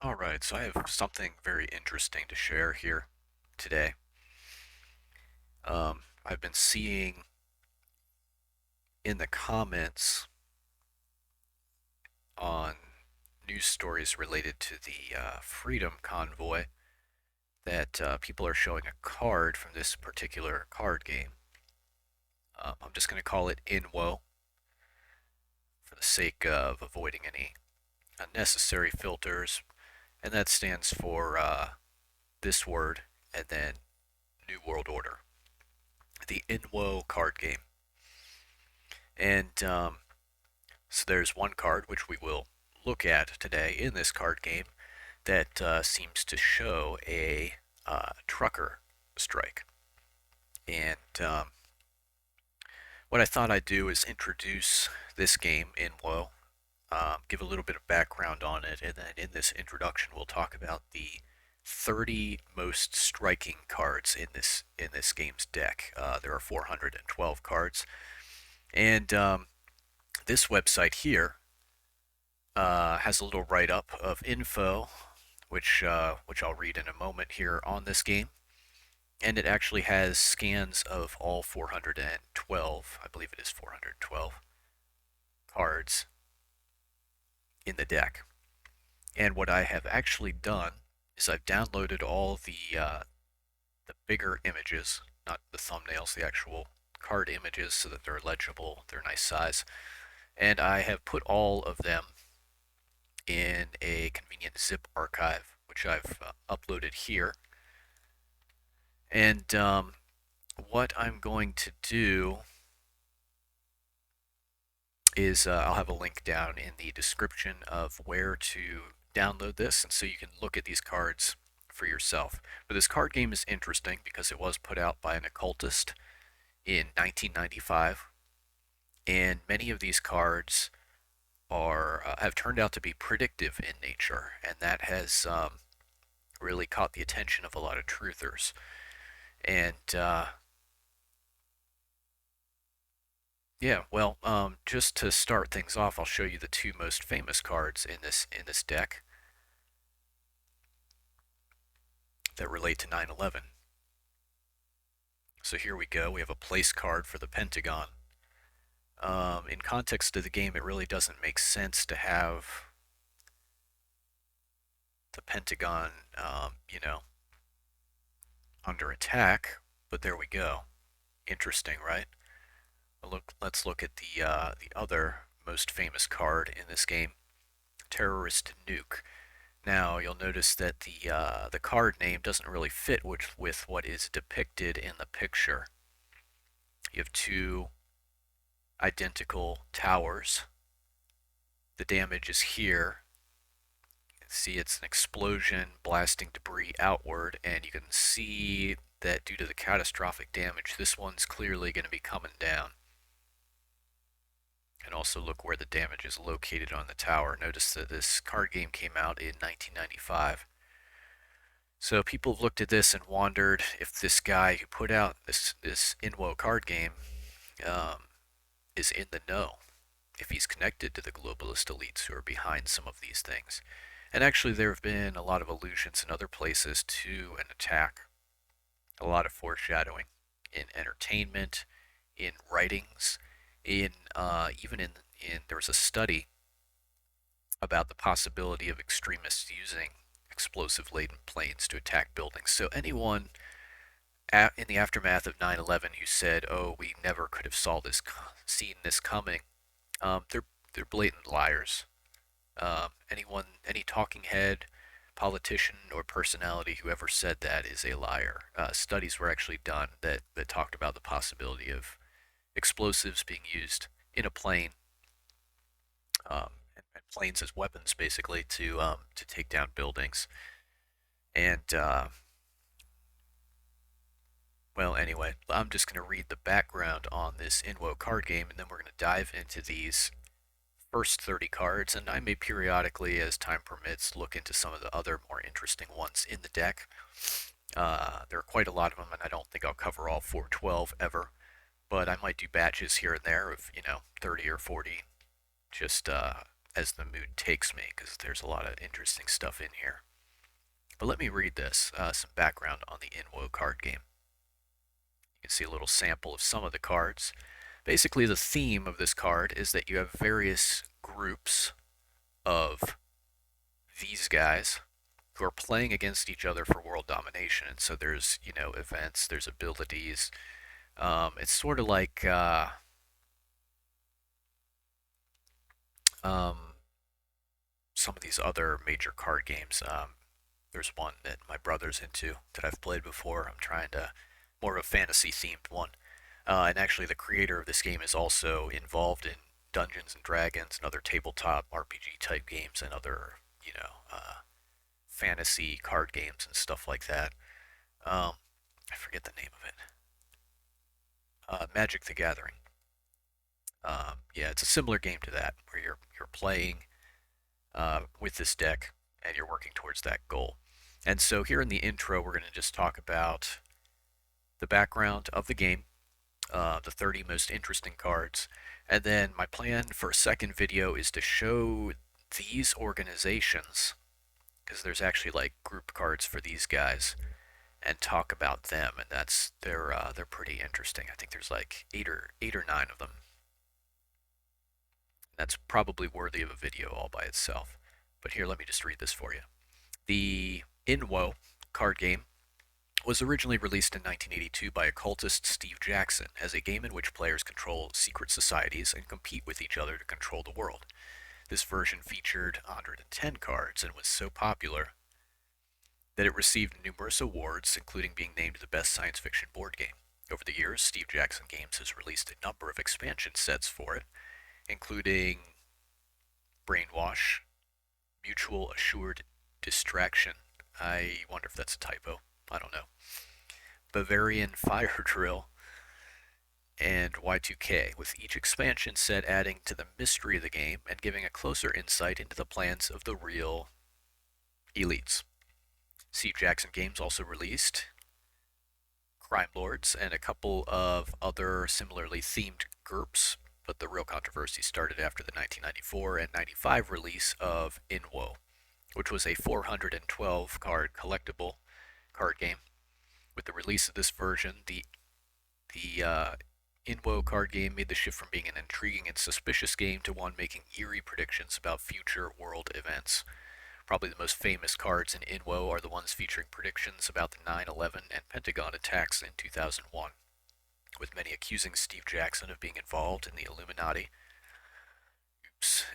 All right, so I have something very interesting to share here today. I've been seeing in the comments on news stories related to the Freedom Convoy that people are showing a card from this particular card game. I'm just going to call it INWO for the sake of avoiding any unnecessary filters, and that stands for this word and then New World Order. The INWO card game. And so there's one card which we will look at today in this card game that seems to show a trucker strike. And what I thought I'd do is introduce this game in WoW, give a little bit of background on it, and then in this introduction we'll talk about the 30 most striking cards in this game's deck. There are 412 cards, and this website here has a little write-up of info, which I'll read in a moment here on this game, and it actually has scans of all 412, I believe it is 412 cards in the deck. And what I have actually done is I've downloaded all the bigger images, not the thumbnails, the actual card images, so that they're legible, they're nice size, and I have put all of them in a convenient zip archive, which I've uploaded here. And what I'm going to do is I'll have a link down in the description of where to download this, and so you can look at these cards for yourself. But this card game is interesting because it was put out by an occultist in 1995, and many of these cards have turned out to be predictive in nature, and that has really caught the attention of a lot of truthers. And yeah, well, just to start things off, I'll show you the two most famous cards in this deck that relate to 9/11. So here we go. We have a place card for the Pentagon. In context of the game, it really doesn't make sense to have the Pentagon, under attack, but there we go. Interesting, right? Let's look at the other most famous card in this game, Terrorist Nuke. Now you'll notice that the card name doesn't really fit with what is depicted in the picture. You have two identical towers. The damage is here. See, it's an explosion blasting debris outward, and you can see that due to the catastrophic damage, this one's clearly going to be coming down. And also look where the damage is located on the tower. Notice that this card game came out in 1995. So people have looked at this and wondered if this guy who put out this INWO card game is in the know, if he's connected to the globalist elites who are behind some of these things. And actually, there have been a lot of allusions in other places to an attack, a lot of foreshadowing in entertainment, in writings, in even in there was a study about the possibility of extremists using explosive-laden planes to attack buildings. So anyone in the aftermath of 9/11 who said, "Oh, we never could have seen this coming," they're blatant liars. Any talking head, politician, or personality who ever said that is a liar. Studies were actually done that talked about the possibility of explosives being used in a plane, and planes as weapons, basically, to take down buildings. And well, anyway, I'm just going to read the background on this INWO card game, and then we're going to dive into these first 30 cards, and I may periodically, as time permits, look into some of the other more interesting ones in the deck. There are quite a lot of them, and I don't think I'll cover all 412 ever, but I might do batches here and there of 30 or 40, just as the mood takes me, because there's a lot of interesting stuff in here. But let me read this, some background on the INWO card game. You can see a little sample of some of the cards. Basically, the theme of this card is that you have various groups of these guys who are playing against each other for world domination. And so there's, events, there's abilities. It's sort of like um, some of these other major card games. There's one that my brother's into that I've played before. I'm trying to more of a fantasy themed one. And actually, the creator of this game is also involved in Dungeons and Dragons and other tabletop RPG type games and other, fantasy card games and stuff like that. I forget the name of it. Magic the Gathering. Yeah, it's a similar game to that, where you're playing with this deck and you're working towards that goal. And so here in the intro, we're going to just talk about the background of the game, the 30 most interesting cards, and then my plan for a second video is to show these organizations, because there's actually like group cards for these guys, and talk about them, and they're pretty interesting. I think there's like eight or nine of them. That's probably worthy of a video all by itself. But here, let me just read this for you. The INWO card game was originally released in 1982 by occultist Steve Jackson as a game in which players control secret societies and compete with each other to control the world. This version featured 110 cards and was so popular that it received numerous awards, including being named the best science fiction board game. Over the years, Steve Jackson Games has released a number of expansion sets for it, including Brainwash, Mutual Assured Distraction. I wonder if that's a typo. I don't know. Bavarian Fire Drill, and Y2K, with each expansion set adding to the mystery of the game and giving a closer insight into the plans of the real elites. Steve Jackson Games also released Crime Lords and a couple of other similarly themed GURPS, but the real controversy started after the 1994 and 95 release of INWO, which was a 412 card collectible card game. With the release of this version, the INWO card game made the shift from being an intriguing and suspicious game to one making eerie predictions about future world events. Probably the most famous cards in INWO are the ones featuring predictions about the 9/11 and Pentagon attacks in 2001, with many accusing Steve Jackson of being involved in the Illuminati.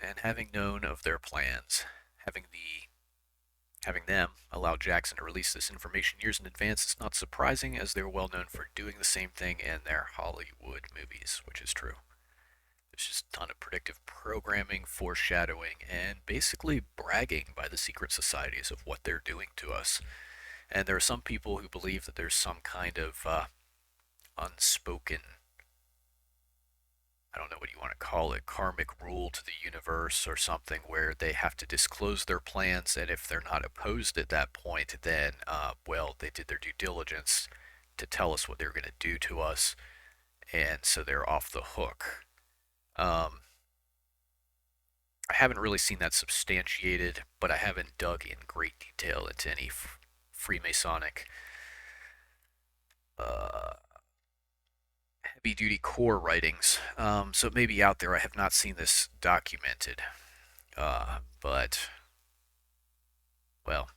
And having known of their plans, having them allow Jackson to release this information years in advance is not surprising, as they were well known for doing the same thing in their Hollywood movies, which is true. There's just a ton of predictive programming, foreshadowing, and basically bragging by the secret societies of what they're doing to us. And there are some people who believe that there's some kind of unspoken, I don't know what you want to call it, karmic rule to the universe or something, where they have to disclose their plans, and if they're not opposed at that point, then, well, they did their due diligence to tell us what they're going to do to us, and so they're off the hook. I haven't really seen that substantiated, but I haven't dug in great detail into any Freemasonic heavy-duty core writings. So it may be out there. I have not seen this documented. But, well,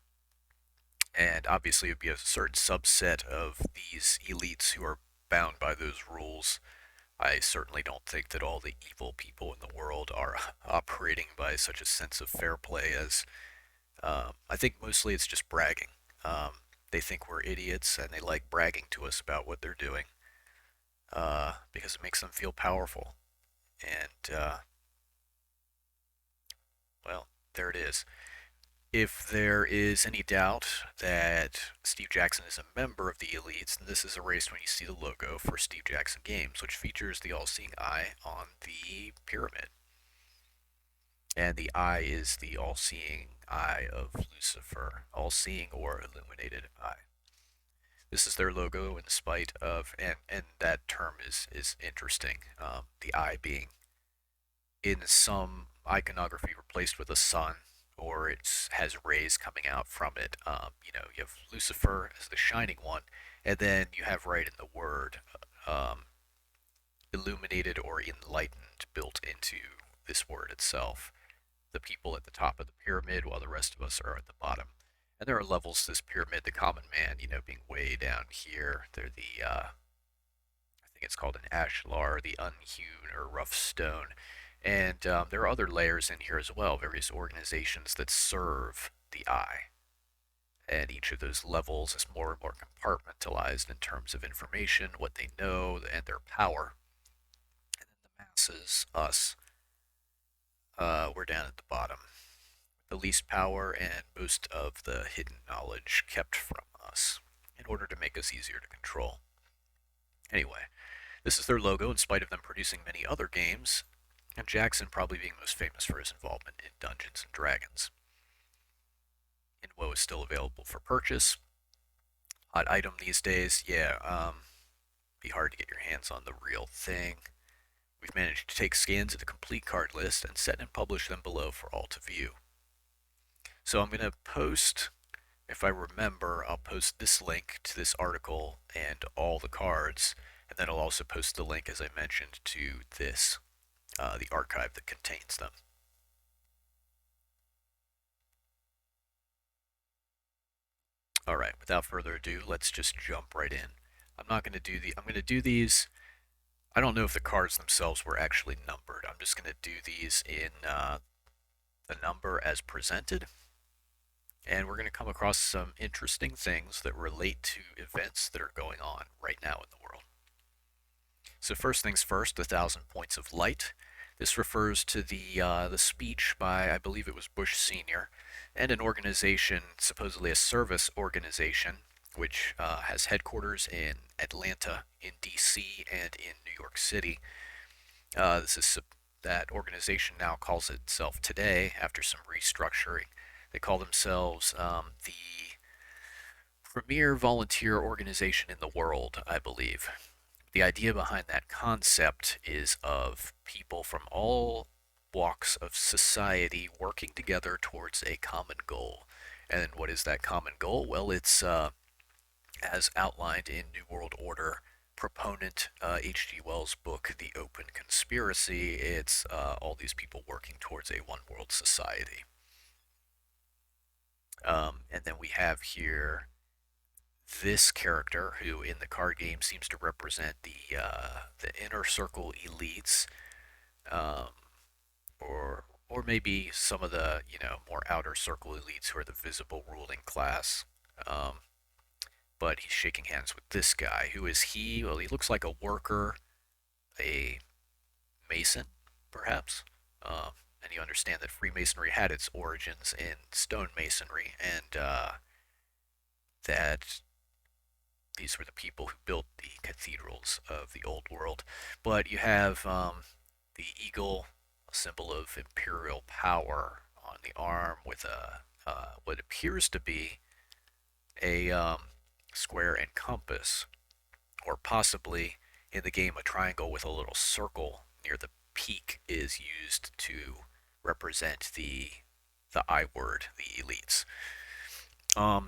and obviously it would be a certain subset of these elites who are bound by those rules. I certainly don't think that all the evil people in the world are operating by such a sense of fair play as, I think mostly it's just bragging. They think we're idiots and they like bragging to us about what they're doing, because it makes them feel powerful. And, well, there it is. If there is any doubt that Steve Jackson is a member of the elites, then this is erased when you see the logo for Steve Jackson Games, which features the all-seeing eye on the pyramid. And the eye is the all-seeing eye of Lucifer, all-seeing or illuminated eye. This is their logo in spite of, and that term is interesting, the eye being in some iconography replaced with a sun, or it has rays coming out from it. You have Lucifer as the shining one, and then you have right in the word illuminated or enlightened built into this word itself. The people at the top of the pyramid, while the rest of us are at the bottom. And there are levels to this pyramid. The common man, being way down here. They're I think it's called an ashlar, the unhewn or rough stone. And there are other layers in here as well, various organizations that serve the eye. And each of those levels is more and more compartmentalized in terms of information, what they know, and their power. And then the masses, us, we're down at the bottom. The least power and most of the hidden knowledge kept from us in order to make us easier to control. Anyway, this is their logo in spite of them producing many other games, and Jackson probably being most famous for his involvement in Dungeons and Dragons. INWO is still available for purchase. Hot item these days, yeah, be hard to get your hands on the real thing. We've managed to take scans of the complete card list and set and publish them below for all to view. So I'm going to post, if I remember, I'll post this link to this article and all the cards, and then I'll also post the link, as I mentioned, to this, the archive that contains them. All right, without further ado, let's just jump right in. I'm not going to do I'm going to do these. I don't know if the cards themselves were actually numbered. I'm just going to do these in the number as presented. And we're going to come across some interesting things that relate to events that are going on right now in the world. So first things first, 1,000 Points of Light. This refers to the speech by, I believe it was Bush Sr., and an organization, supposedly a service organization, which has headquarters in Atlanta, in D.C., and in New York City. That organization now calls itself today, after some restructuring, they call themselves the premier volunteer organization in the world, I believe. The idea behind that concept is of people from all walks of society working together towards a common goal. And what is that common goal? Well, it's as outlined in New World Order proponent H.G. Wells' book, The Open Conspiracy. It's all these people working towards a one world society. And then we have here this character who in the card game seems to represent the inner circle elites, um, or maybe some of the more outer circle elites who are the visible ruling class. But he's shaking hands with this guy. Who is he? Well, he looks like a worker, a mason, perhaps. And you understand that Freemasonry had its origins in stonemasonry, and that these were the people who built the cathedrals of the old world. But you have the eagle, a symbol of imperial power, on the arm with a what appears to be a square and compass, or possibly in the game a triangle with a little circle near the peak is used to represent the I word, the elites.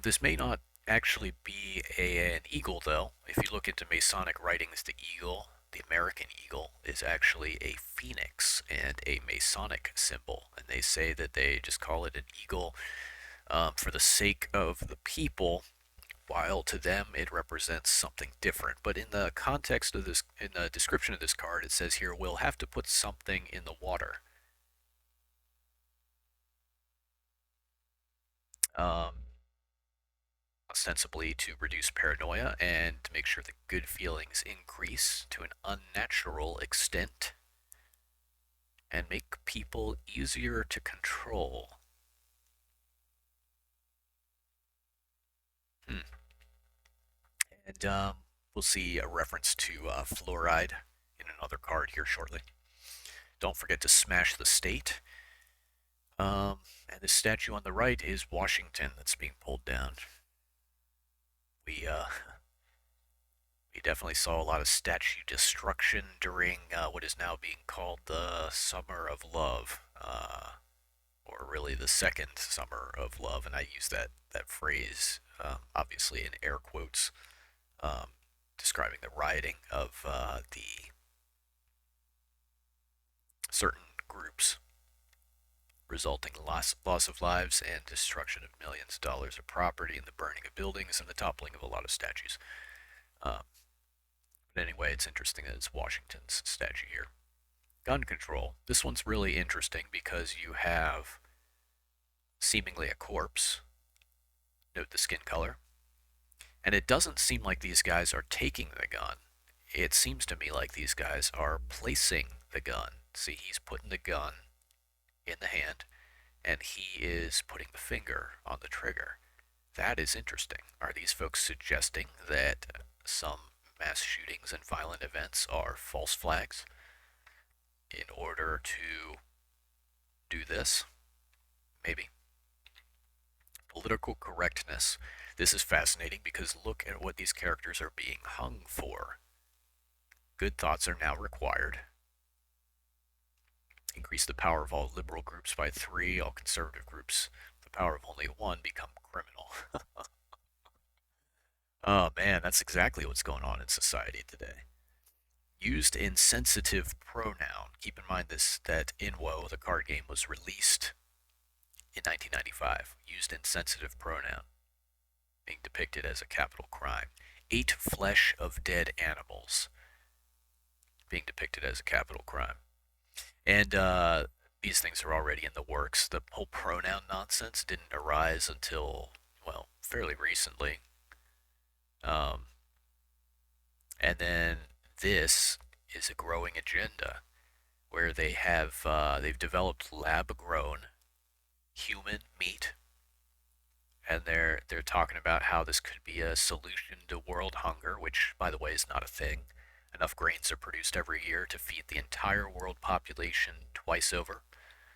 This may not actually be an eagle, though. If you look into Masonic writings, the eagle, the American eagle, is actually a phoenix and a Masonic symbol. And they say that they just call it an eagle for the sake of the people, while to them it represents something different. But in the context of this, in the description of this card, it says here, we'll have to put something in the water. Um, Ostensibly to reduce paranoia and to make sure that good feelings increase to an unnatural extent and make people easier to control. Hmm. And we'll see a reference to fluoride in another card here shortly. Don't forget to smash the state. And the statue on the right is Washington that's being pulled down. We we definitely saw a lot of statue destruction during what is now being called the Summer of Love. uh, or really the second summer of love, and I use that phrase obviously in air quotes, um, describing the rioting of the certain groups, resulting in loss of lives and destruction of millions of dollars of property, and the burning of buildings and the toppling of a lot of statues. Um, but anyway, it's interesting that it's Washington's statue here. Gun control. This one's really interesting because you have seemingly a corpse. Note the skin color. And it doesn't seem like these guys are taking the gun. It seems to me like these guys are placing the gun. See, he's putting the gun in the hand, and he is putting the finger on the trigger. That is interesting. Are these folks suggesting that some mass shootings and violent events are false flags in order to do this? Maybe. Political correctness. This is fascinating because look at what these characters are being hung for. Good thoughts are now required. Increase the power of all liberal groups by 3, all conservative groups, the power of only 1, become criminal. Oh man, that's exactly what's going on in society today. Used insensitive pronoun. Keep in mind this that INWO, the card game, was released in 1995. Used insensitive pronoun, being depicted as a capital crime. Ate flesh of dead animals, being depicted as a capital crime. And these things are already in the works. The whole pronoun nonsense didn't arise until, well, fairly recently. Um, and then this is a growing agenda where they've developed lab-grown human meat, and they're talking about how this could be a solution to world hunger, which, by the way, is not a thing. Enough grains are produced every year to feed the entire world population twice over.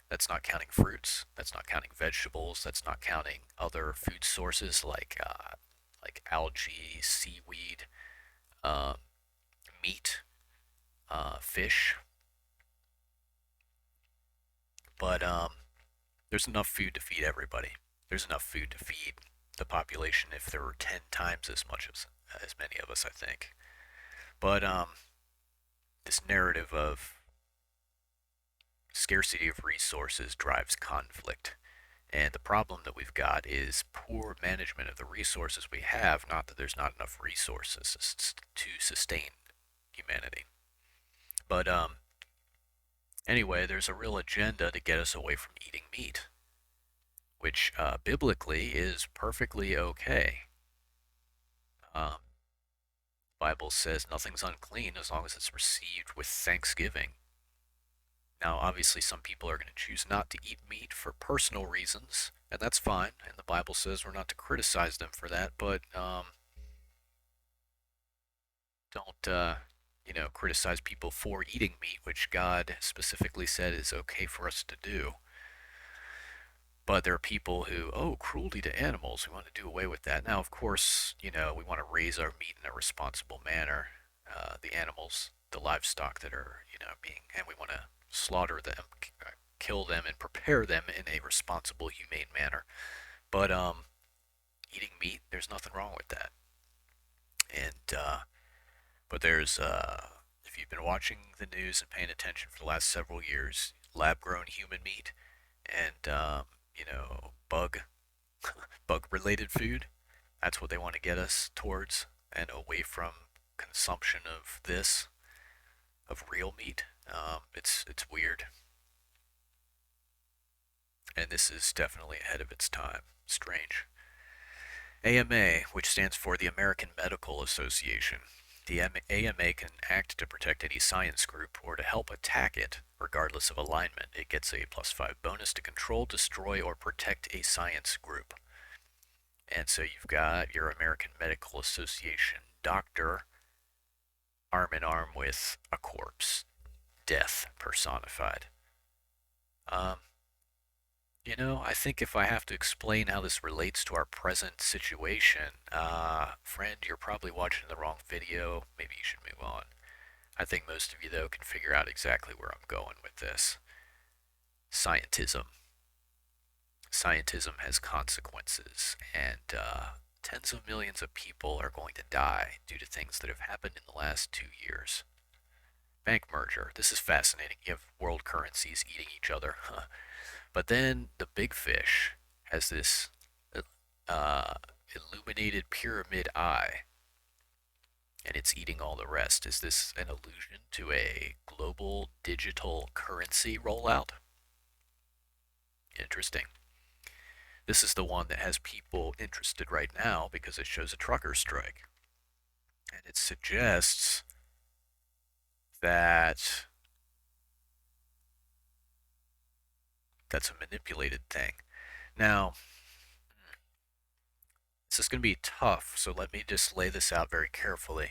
That's not counting fruits. That's not counting vegetables. That's not counting other food sources like algae, seaweed, um, meat, fish. But there's enough food to feed everybody. There's enough food to feed the population if there were 10 times as many of us, I think. But this narrative of scarcity of resources drives conflict. And the problem that we've got is poor management of the resources we have, not that there's not enough resources to sustain humanity. But anyway, there's a real agenda to get us away from eating meat, which biblically is perfectly okay. Um, Bible says nothing's unclean as long as it's received with thanksgiving. Now, obviously, some people are going to choose not to eat meat for personal reasons, and that's fine. And the Bible says we're not to criticize them for that, but don't, criticize people for eating meat, which God specifically said is okay for us to do. But there are people who, oh, cruelty to animals, we want to do away with that. Now, of course, we want to raise our meat in a responsible manner. The animals, the livestock that are, and we want to slaughter them, kill them, and prepare them in a responsible, humane manner. But eating meat, there's nothing wrong with that. And but if you've been watching the news and paying attention for the last several years, lab-grown human meat and bug related food. That's what they want to get us towards and away from consumption of real meat. It's weird, and this is definitely ahead of its time. Strange. AMA, which stands for the American Medical Association. The AMA can act to protect any science group or to help attack it, regardless of alignment. It gets a +5 bonus to control, destroy, or protect a science group. And so you've got your American Medical Association doctor arm in arm with a corpse, death personified. Um, I think if I have to explain how this relates to our present situation, friend, you're probably watching the wrong video. Maybe you should move on. I think most of you, though, can figure out exactly where I'm going with this. Scientism. Scientism has consequences, and tens of millions of people are going to die due to things that have happened in the last 2 years. Bank merger. This is fascinating. You have world currencies eating each other. But then the big fish has this uh, illuminated pyramid eye, and it's eating all the rest. Is this an allusion to a global digital currency rollout? Interesting. This is the one that has people interested right now because it shows a trucker strike. And it suggests that that's a manipulated thing. Now, this is going to be tough, so let me just lay this out very carefully.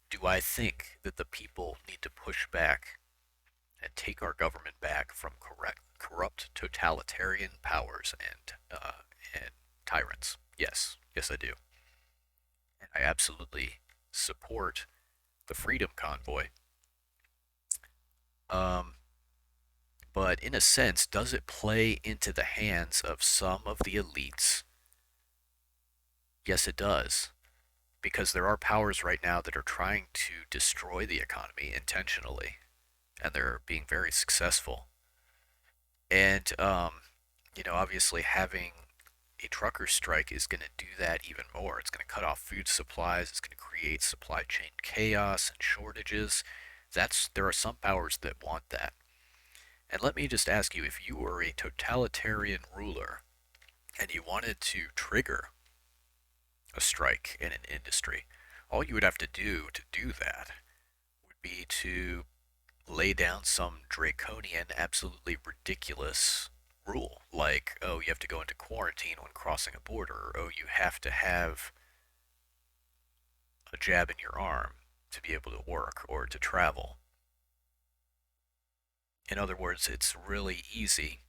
Do I think that the people need to push back and take our government back from corrupt totalitarian powers and tyrants? Yes, yes, I do. And I absolutely support the Freedom Convoy. Um, but in a sense, does it play into the hands of some of the elites? Yes, it does. Because there are powers right now that are trying to destroy the economy intentionally, and they're being very successful. And, obviously having a trucker strike is going to do that even more. It's going to cut off food supplies, it's going to create supply chain chaos and shortages. There are some powers that want that. And let me just ask you, if you were a totalitarian ruler and you wanted to trigger a strike in an industry, all you would have to do that would be to lay down some draconian, absolutely ridiculous rule, like, oh, you have to go into quarantine when crossing a border, or oh, you have to have a jab in your arm to be able to work or to travel. In other words, it's really easy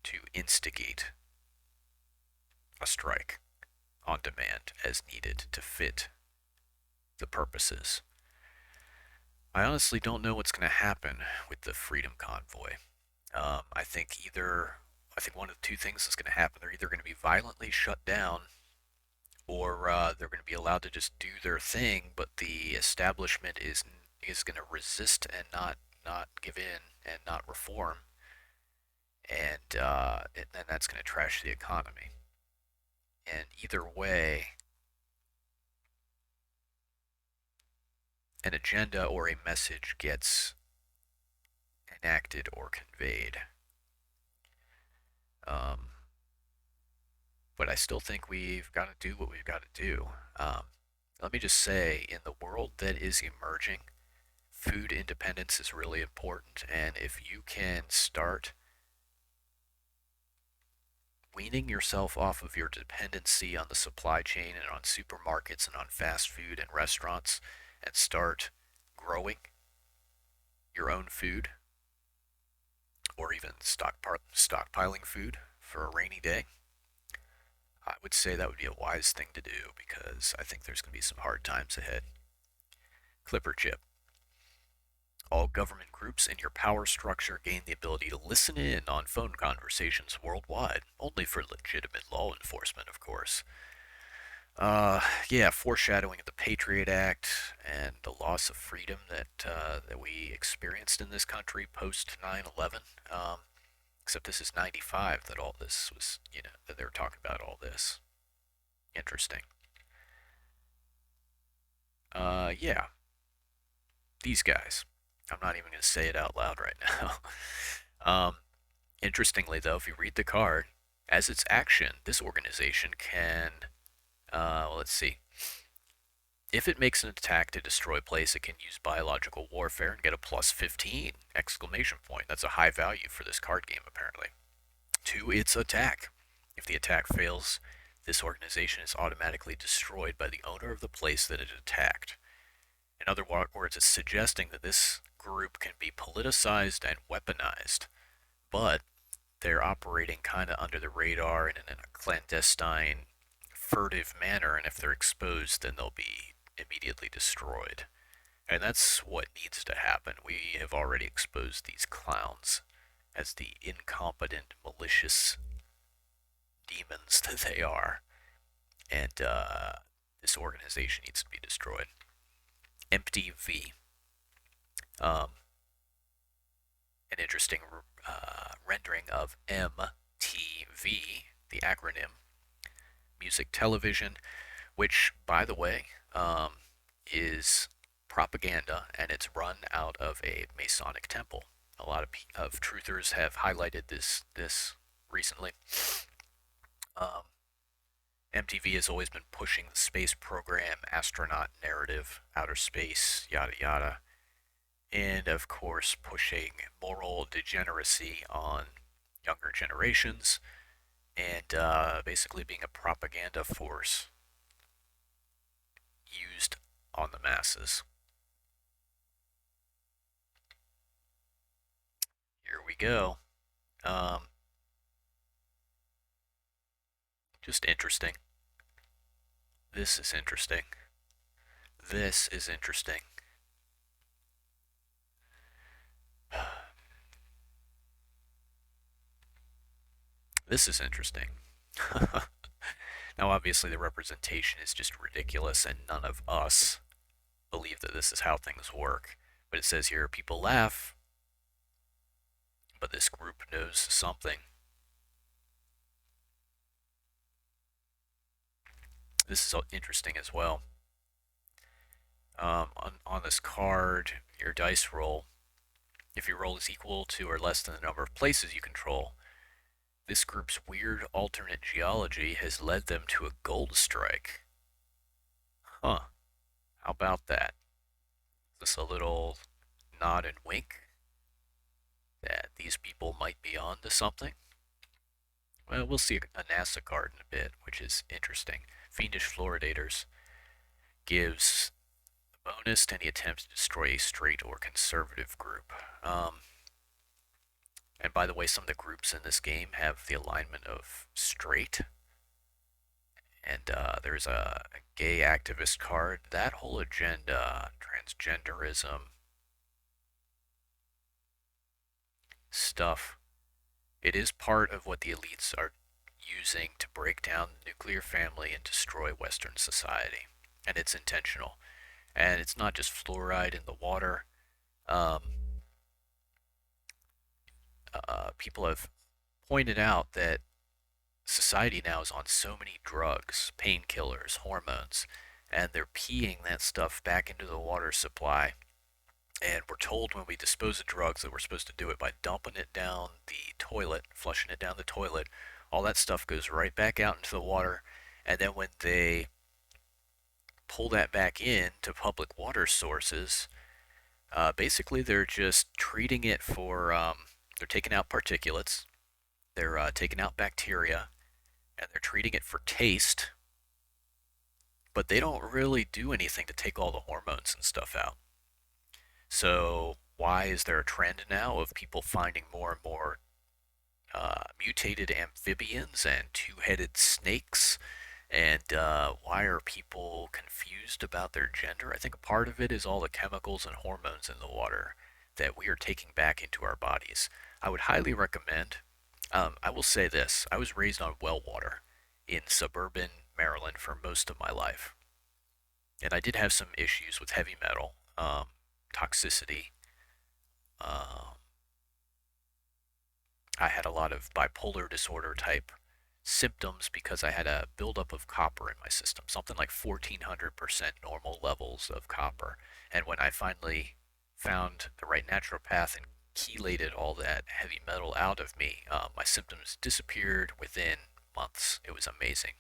to instigate a strike on demand as needed to fit the purposes. I honestly don't know what's going to happen with the Freedom Convoy. I think one of the two things is going to happen. They're either going to be violently shut down, or they're going to be allowed to just do their thing, but the establishment is going to resist and not give in and not reform, and then that's going to trash the economy. And either way, an agenda or a message gets enacted or conveyed. Um, but I still think we've got to do what we've got to do. Let me just say, in the world that is emerging, food independence is really important. And if you can start weaning yourself off of your dependency on the supply chain and on supermarkets and on fast food and restaurants and start growing your own food or even stockpiling food for a rainy day, I would say that would be a wise thing to do because I think there's going to be some hard times ahead. Clipper chip. All government groups in your power structure gain the ability to listen in on phone conversations worldwide, only for legitimate law enforcement, of course. Yeah, foreshadowing of the Patriot Act and the loss of freedom that we experienced in this country post 9/11. Except this is 95 that all this was, that they were talking about all this. Interesting. Yeah, these guys. I'm not even going to say it out loud right now. um, Interestingly, though, if you read the card, as its action, this organization can, let's see, if it makes an attack to destroy a place, it can use biological warfare and get a plus 15 exclamation point. That's a high value for this card game, apparently. To its attack. If the attack fails, this organization is automatically destroyed by the owner of the place that it attacked. In other words, it's suggesting that this group can be politicized and weaponized, but they're operating kind of under the radar and in a clandestine, furtive manner, and if they're exposed, then they'll be immediately destroyed. And that's what needs to happen. We have already exposed these clowns as the incompetent, malicious demons that they are. And this organization needs to be destroyed. Empty V. Um, an interesting rendering of MTV, the acronym, music television, which, by the way, is propaganda, and it's run out of a Masonic temple. A lot of truthers have highlighted this recently. Um, MTV has always been pushing the space program, astronaut narrative, outer space, yada yada, and of course pushing moral degeneracy on younger generations, and basically being a propaganda force used on the masses. Here we go. Um, just interesting. This is interesting. This is interesting. This is interesting. Now, obviously, the representation is just ridiculous, and none of us believe that this is how things work. But it says here people laugh, but this group knows something. This is interesting as well. On this card, your dice roll, if your roll is equal to or less than the number of places you control, this group's weird alternate geology has led them to a gold strike. Huh. How about that? Is this a little nod and wink that these people might be on to something? Well, we'll see a NASA card in a bit, which is interesting. Fiendish Fluoridators gives a bonus to any attempt to destroy a straight or conservative group. And by the way, some of the groups in this game have the alignment of straight. And there's a gay activist card. That whole agenda, transgenderism stuff, it is part of what the elites are using to break down the nuclear family and destroy Western society. And it's intentional. And it's not just fluoride in the water. Um, People have pointed out that society now is on so many drugs, painkillers, hormones, and they're peeing that stuff back into the water supply. And we're told when we dispose of drugs that we're supposed to do it by dumping it down the toilet, flushing it down the toilet. All that stuff goes right back out into the water. And then when they pull that back in to public water sources, basically they're just treating it for, they're taking out particulates, they're taking out bacteria, and they're treating it for taste, but they don't really do anything to take all the hormones and stuff out. So why is there a trend now of people finding more and more mutated amphibians and two-headed snakes? And why are people confused about their gender? I think a part of it is all the chemicals and hormones in the water that we are taking back into our bodies. I would highly recommend, I will say this, I was raised on well water in suburban Maryland for most of my life. And I did have some issues with heavy metal, toxicity. Um, I had a lot of bipolar disorder type symptoms because I had a buildup of copper in my system, something like 1400% normal levels of copper. And when I finally found the right naturopath and chelated all that heavy metal out of me, my symptoms disappeared within months. It was amazing.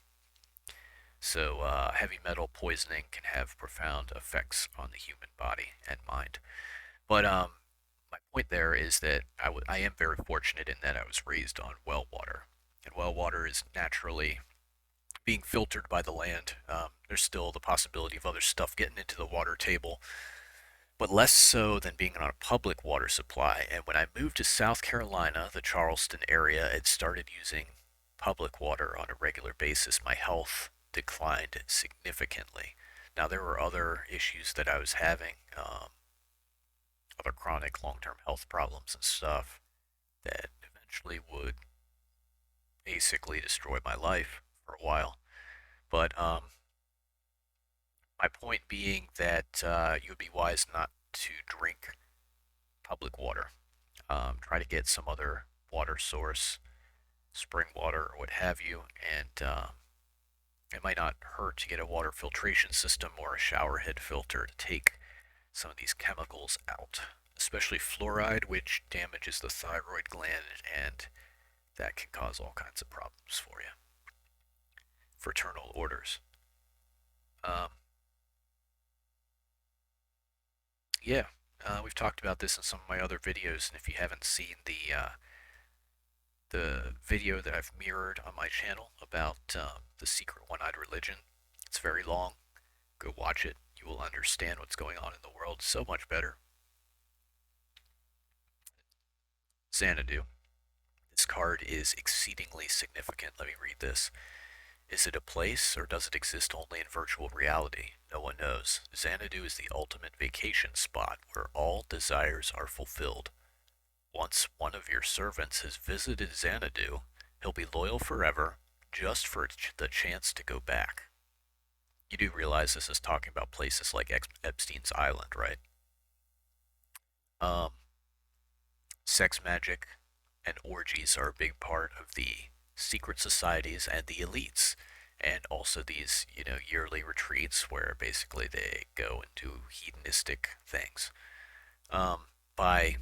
So, heavy metal poisoning can have profound effects on the human body and mind. But my point there is that I am very fortunate in that I was raised on well water. And well water is naturally being filtered by the land. There's still the possibility of other stuff getting into the water table, but less so than being on a public water supply. And when I moved to South Carolina, the Charleston area, and started using public water on a regular basis, my health declined significantly. Now, there were other issues that I was having, other chronic long term health problems and stuff. that eventually would basically destroy my life for a while. But my point being that you would be wise not to drink public water. Try to get some other water source, spring water or what have you, and it might not hurt to get a water filtration system or a shower head filter to take some of these chemicals out, especially fluoride, which damages the thyroid gland, and that can cause all kinds of problems for you. Fraternal orders. Um, yeah, we've talked about this in some of my other videos, and if you haven't seen the video that I've mirrored on my channel about the secret one-eyed religion, it's very long. Go watch it. You will understand what's going on in the world so much better. Xanadu. This card is exceedingly significant. Let me read this. Is it a place, or does it exist only in virtual reality? No one knows. Xanadu is the ultimate vacation spot where all desires are fulfilled. Once one of your servants has visited Xanadu, he'll be loyal forever, just for the chance to go back. You do realize this is talking about places like Epstein's Island, right? Um, Sex magic and orgies are a big part of the secret societies and the elites, and also these, yearly retreats where basically they go into hedonistic things. By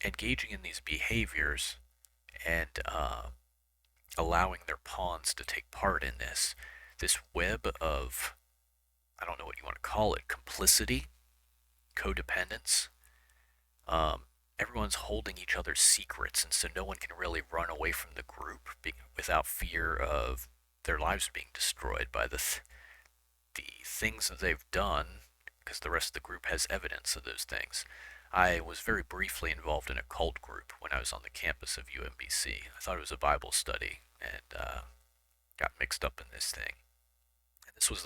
engaging in these behaviors and allowing their pawns to take part in this web of, I don't know what you want to call it, complicity, codependence. Everyone's holding each other's secrets, and so no one can really run away from the group without fear of their lives being destroyed by the things that they've done, because the rest of the group has evidence of those things. I was very briefly involved in a cult group when I was on the campus of UMBC. I thought it was a Bible study, and got mixed up in this thing. And this was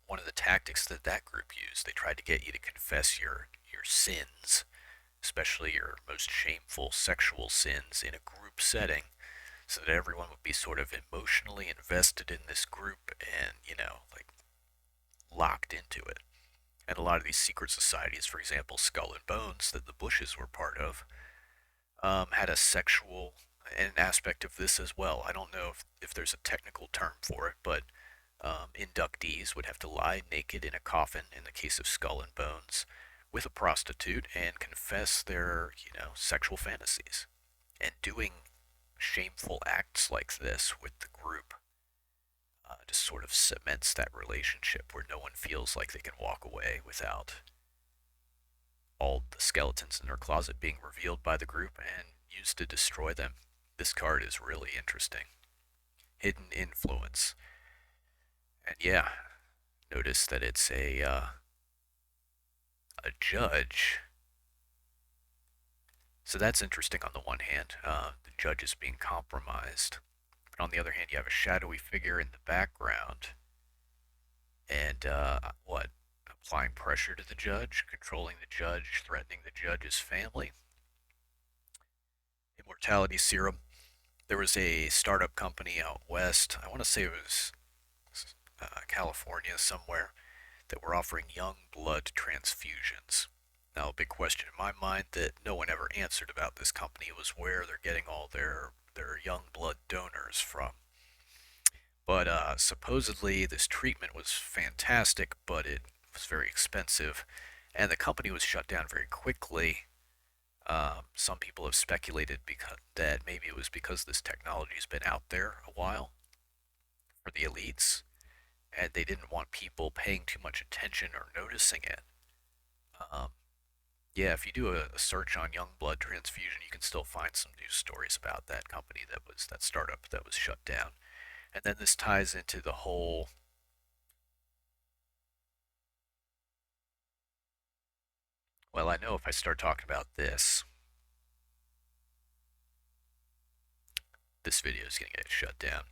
one of the tactics that that group used. They tried to get you to confess your sins, especially your most shameful sexual sins, in a group setting, so that everyone would be sort of emotionally invested in this group and, like locked into it. And a lot of these secret societies, for example, Skull and Bones, that the Bushes were part of, had a sexual an aspect of this as well. I don't know if there's a technical term for it, but inductees would have to lie naked in a coffin, in the case of Skull and Bones, with a prostitute and confess their, sexual fantasies. And doing shameful acts like this with the group just sort of cements that relationship where no one feels like they can walk away without all the skeletons in their closet being revealed by the group and used to destroy them. This card is really interesting. Hidden influence. And yeah, notice that it's a judge. So that's interesting on the one hand. The judge is being compromised. But on the other hand, you have a shadowy figure in the background. And what? Applying pressure to the judge, controlling the judge, threatening the judge's family. Immortality serum. There was a startup company out west. I want to say it was California somewhere, that were offering young blood transfusions. Now, a big question in my mind that no one ever answered about this company was where they're getting all their young blood donors from. But supposedly this treatment was fantastic, but it was very expensive, and the company was shut down very quickly. Some people have speculated that maybe it was because this technology has been out there a while for the elites, and they didn't want people paying too much attention or noticing it. Um, yeah, if you do a search on young blood transfusion, you can still find some news stories about that company that startup that was shut down. And then this ties into the whole. Well, I know if I start talking about this video is going to get shut down.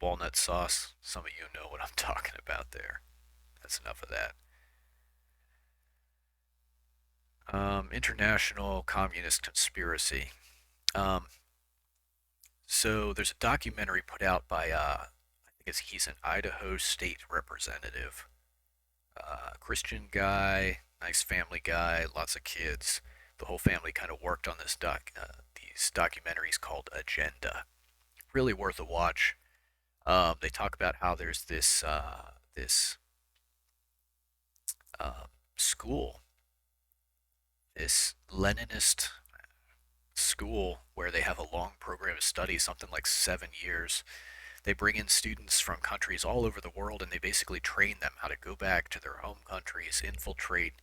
Walnut sauce, some of you know what I'm talking about there. That's enough of that. International communist conspiracy. Um, so there's a documentary put out by, I think he's an Idaho state representative, Christian guy, nice family guy, lots of kids. The whole family kind of worked on these documentaries called Agenda. Really worth a watch. They talk about how there's this um, school, this Leninist school where they have a long program of study, something like 7 years. They bring in students from countries all over the world and they basically train them how to go back to their home countries, infiltrate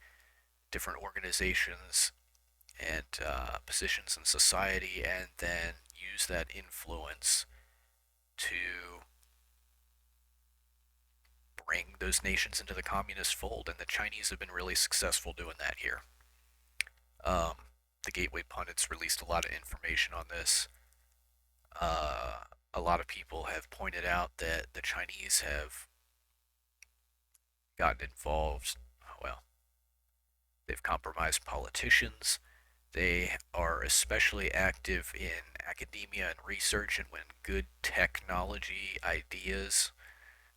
different organizations and positions in society, and then use that influence to bring those nations into the communist fold. And the Chinese have been really successful doing that here. Um, the Gateway pundits released a lot of information on this. A lot of people have pointed out that the Chinese have gotten involved. Well, they've compromised politicians. They are especially active in academia and research, and when good technology ideas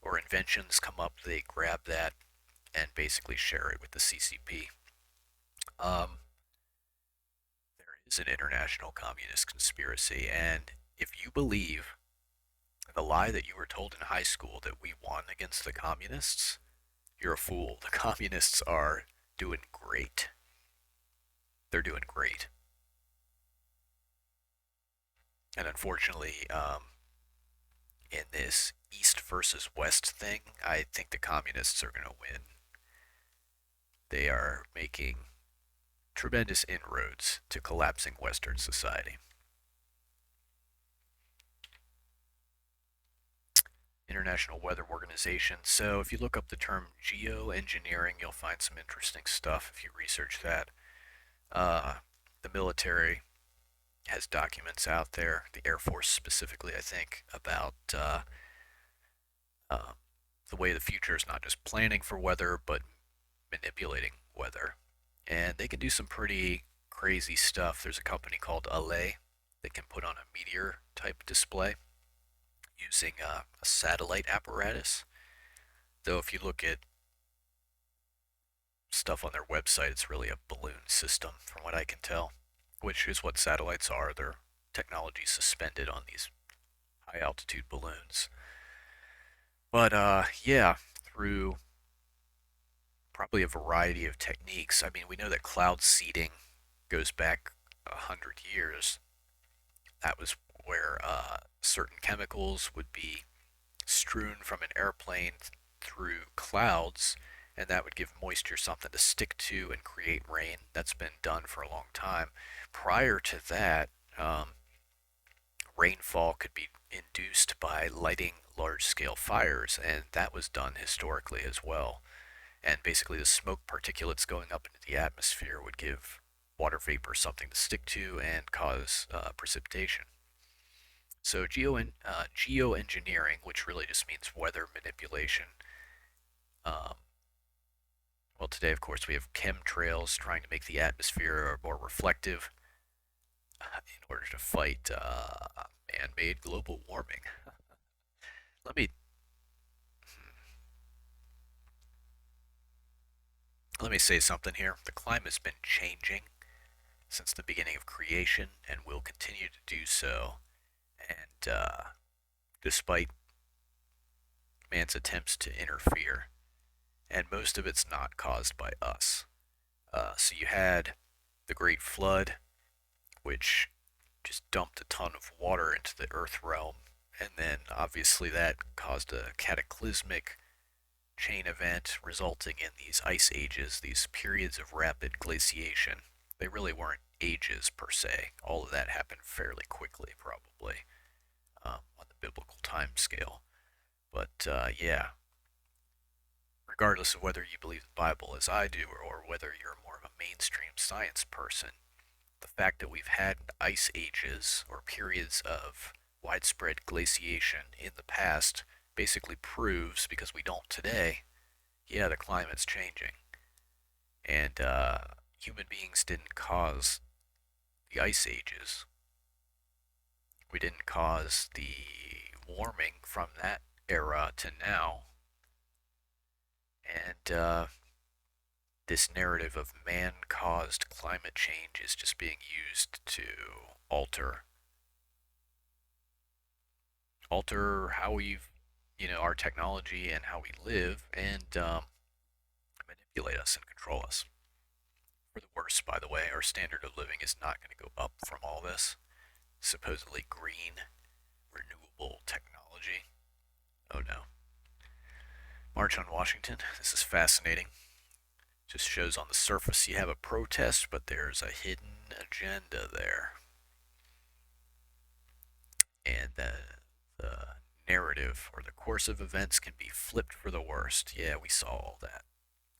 or inventions come up, they grab that and basically share it with the CCP. Um, there is an international communist conspiracy, and if you believe the lie that you were told in high school that we won against the communists, you're a fool. The communists are doing great. They're doing great. And unfortunately, in this East versus West thing, I think the communists are going to win. They are making tremendous inroads to collapsing Western society. International Weather Organization. So if you look up the term geoengineering, you'll find some interesting stuff if you research that. Uh, the military has documents out there, the Air Force specifically, I think, about uh, the way the future is not just planning for weather, but manipulating weather. And they can do some pretty crazy stuff. There's a company called Ale that can put on a meteor type display using a satellite apparatus. Though if you look at stuff on their website, it's really a balloon system, from what I can tell, which is what satellites are. They're technology suspended on these high altitude balloons. But yeah, through probably a variety of techniques. I mean, we know that cloud seeding goes back 100 years. That was where certain chemicals would be strewn from an airplane through clouds, and that would give moisture something to stick to and create rain. That's been done for a long time. Prior to that, rainfall could be induced by lighting large scale fires, and that was done historically as well. And basically, the smoke particulates going up into the atmosphere would give water vapor something to stick to and cause precipitation. So geoengineering, which really just means weather manipulation. Um, well, today, of course, we have chemtrails trying to make the atmosphere more reflective in order to fight man-made global warming. Let me let me say something here. The climate's been changing since the beginning of creation and will continue to do so. And despite man's attempts to interfere, and most of it's not caused by us. So you had the Great Flood, which just dumped a ton of water into the Earth realm, and then obviously that caused a cataclysmic chain event resulting in these ice ages, these periods of rapid glaciation. They really weren't ages per se. All of that happened fairly quickly, probably, on the biblical time scale. But yeah, regardless of whether you believe the Bible as I do, or whether you're more of a mainstream science person, the fact that we've had ice ages or periods of widespread glaciation in the past basically proves, because we don't today, yeah, the climate's changing. And human beings didn't cause the ice ages. We didn't cause the warming from that era to now. And this narrative of man-caused climate change is just being used to alter alter how we've, our technology and how we live, and manipulate us and control us. For the worse, by the way, our standard of living is not going to go up from all this supposedly green, renewable technology. Oh no. March on Washington. This is fascinating. Just shows on the surface you have a protest, but there's a hidden agenda there. And the narrative or the course of events can be flipped for the worst. Yeah, we saw all that.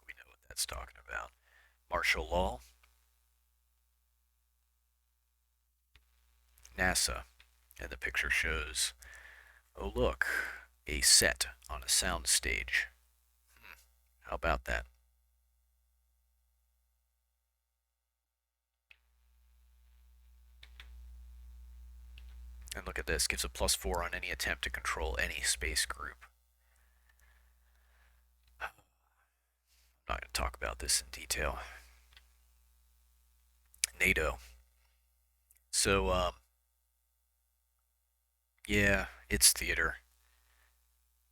We know what that's talking about. Martial law, NASA, and the picture shows, oh look, a set on a sound stage. How about that? And look at this, gives a +4 on any attempt to control any space group. I'm not going to talk about this in detail. NATO. So, yeah, it's theater.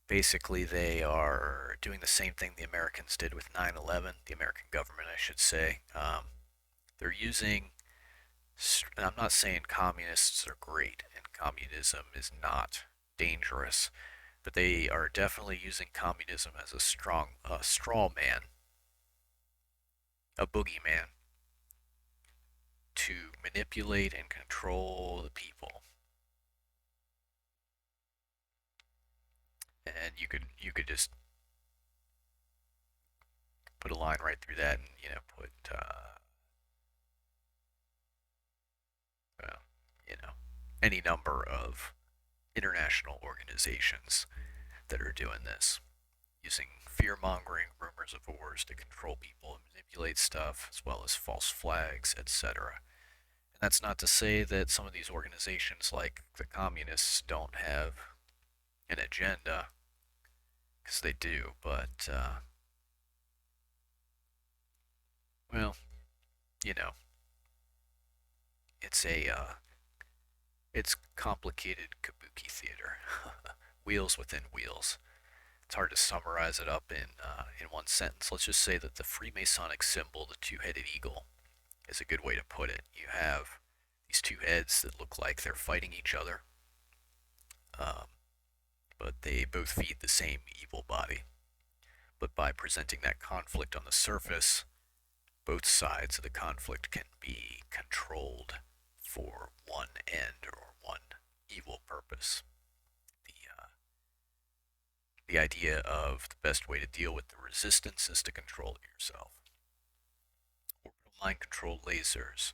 Basically, they are doing the same thing the Americans did with 9/11, the American government, I should say. They're using, and I'm not saying communists are great and communism is not dangerous, but they are definitely using communism as a straw man, a boogeyman, to manipulate and control the people. And you could just put a line right through that, and put well, you know any number of international organizations that are doing this, using fear mongering, rumors of wars to control people and manipulate stuff, as well as false flags, etc. And that's not to say that some of these organizations, like the communists, don't have an agenda, because they do, but, well, you know, it's it's complicated kabuki theater. Wheels within wheels. It's hard to summarize it up in one sentence. Let's just say that the Freemasonic symbol, the two-headed eagle, is a good way to put it. You have these two heads that look like they're fighting each other, um, but they both feed the same evil body. But by presenting that conflict on the surface, both sides of the conflict can be controlled for one end or one evil purpose. The the idea of the best way to deal with the resistance is to control it yourself. Orbital mind control lasers.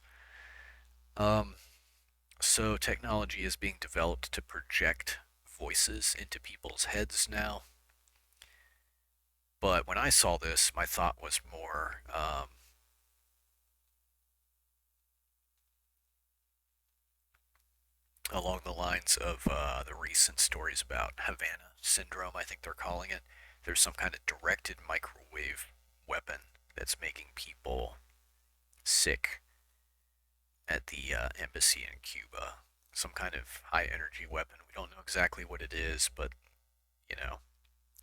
Um, so technology is being developed to project voices into people's heads now. But when I saw this, my thought was more along the lines of the recent stories about Havana syndrome, I think they're calling it. There's some kind of directed microwave weapon that's making people sick at the embassy in Cuba. Some kind of high energy weapon. We don't know exactly what it is, but, you know,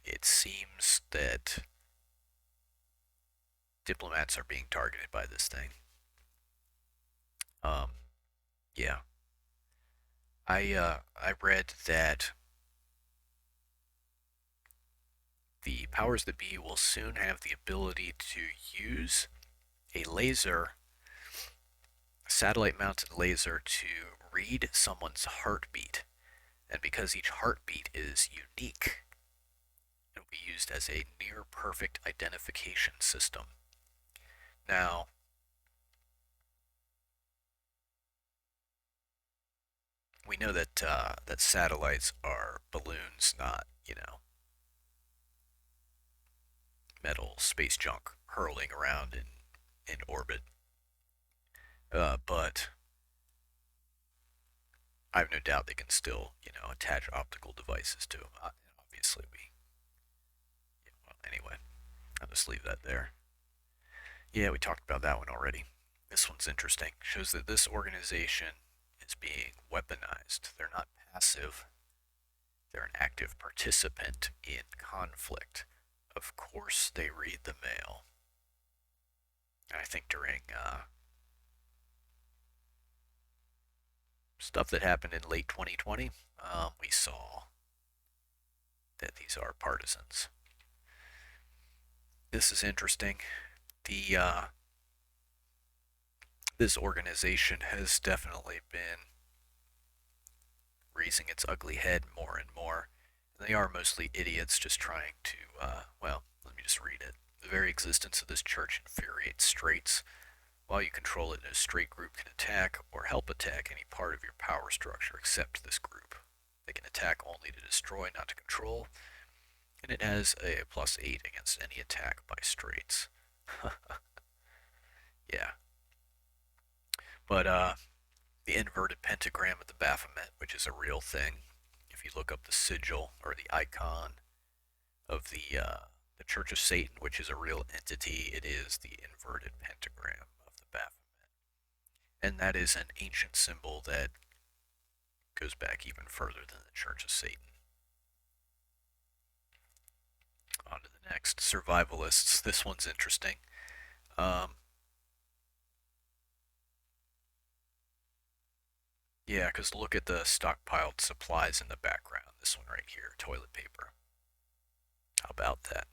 it seems that diplomats are being targeted by this thing. Um, yeah. I read that the powers that be will soon have the ability to use a laser, a satellite mounted laser, to read someone's heartbeat. And because each heartbeat is unique, it will be used as a near perfect identification system. Now, we know that that satellites are balloons, not, metal space junk hurling around in orbit. but I have no doubt they can still, attach optical devices to them. Obviously, well, anyway, I'll just leave that there. Yeah, we talked about that one already. This one's interesting. Shows that this organization is being weaponized. They're not passive, they're an active participant in conflict. Of course, they read the mail. I think during stuff that happened in late 2020, we saw that these are partisans. This is interesting. The This organization has definitely been raising its ugly head more and more. They are mostly idiots just trying to, well, let me just read it. The very existence of this church infuriates straights. While you control it, no straight group can attack or help attack any part of your power structure except this group. They can attack only to destroy, not to control, and it has a +8 against any attack by straights. Yeah. But, the inverted pentagram of the Baphomet, which is a real thing. If you look up the sigil or the icon of the Church of Satan, which is a real entity, it is the inverted pentagram of the Baphomet, and that is an ancient symbol that goes back even further than the Church of Satan. On to the next, survivalists. This one's interesting. Yeah, because look at the stockpiled supplies in the background. This one right here, toilet paper. How about that?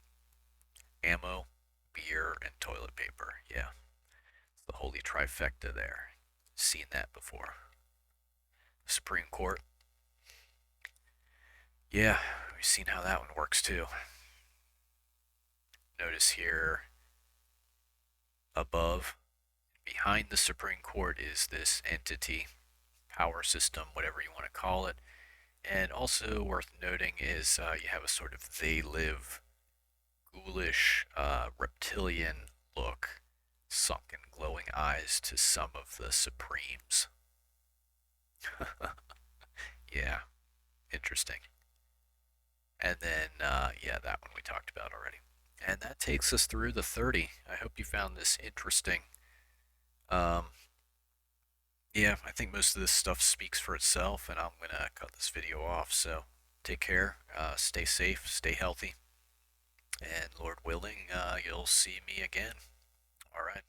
Ammo, beer, and toilet paper. Yeah, it's the holy trifecta there. Seen that before. Supreme Court. Yeah, we've seen how that one works too. Notice here above, behind the Supreme Court is this entity, power system, whatever you want to call it. And also worth noting is you have a sort of they live, ghoulish, reptilian look, sunken, glowing eyes to some of the Supremes. Yeah, interesting. And then, yeah, that one we talked about already. And that takes us through the 30. I hope you found this interesting. Um, yeah, I think most of this stuff speaks for itself, and I'm going to cut this video off. So take care, stay safe, stay healthy, and Lord willing, you'll see me again. All right.